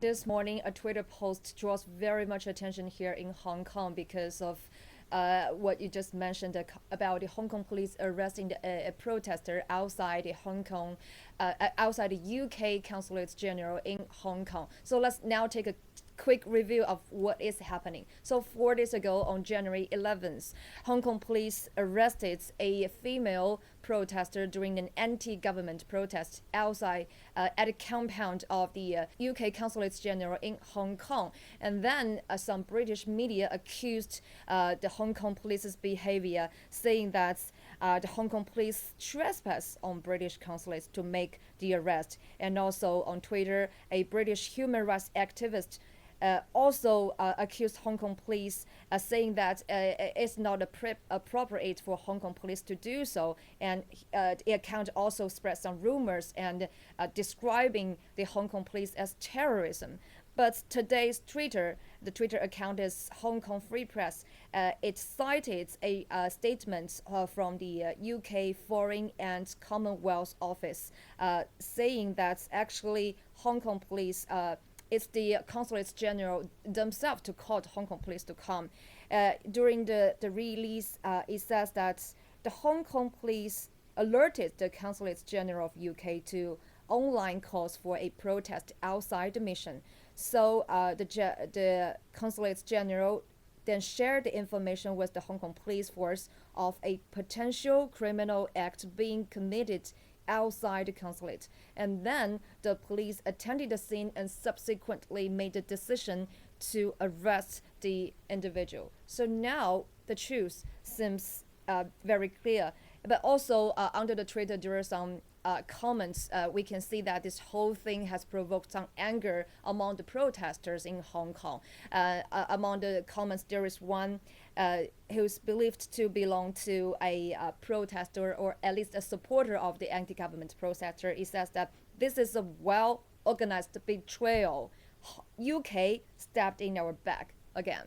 This morning, a Twitter post draws very much attention here in Hong Kong because of what you just mentioned about the Hong Kong police arresting a protester outside the outside the UK Consulate General in Hong Kong. So let's now take a quick review of what is happening. So 4 days ago, on January 11th, Hong Kong police arrested a female protester during an anti-government protest outside at a compound of the UK Consulate General in Hong Kong. And then some British media accused the Hong Kong police's behavior, saying that the Hong Kong police trespass on British consulates to make the arrest. And also on Twitter, a British human rights activist also accused Hong Kong police, saying that it's not appropriate for Hong Kong police to do so. And the account also spread some rumors and describing the Hong Kong police as terrorism. But today's the Twitter account is Hong Kong Free Press. It cited a statement from the UK Foreign and Commonwealth Office, saying that actually Hong Kong police it's the consulates general themselves to call Hong Kong police to come. During the release, it says that the Hong Kong police alerted the consulates general of UK to online calls for a protest outside the mission. So the consulates general then shared the information with the Hong Kong police force of a potential criminal act being committed outside the consulate. And then the police attended the scene and subsequently made the decision to arrest the individual. So now the truth seems very clear. But also under the Twitter, there are some comments. We can see that this whole thing has provoked some anger among the protesters in Hong Kong. Among the comments, there is one who's believed to belong to a protester, or at least a supporter of the anti-government protester. It says that this is a well-organized betrayal. UK stabbed in our back again.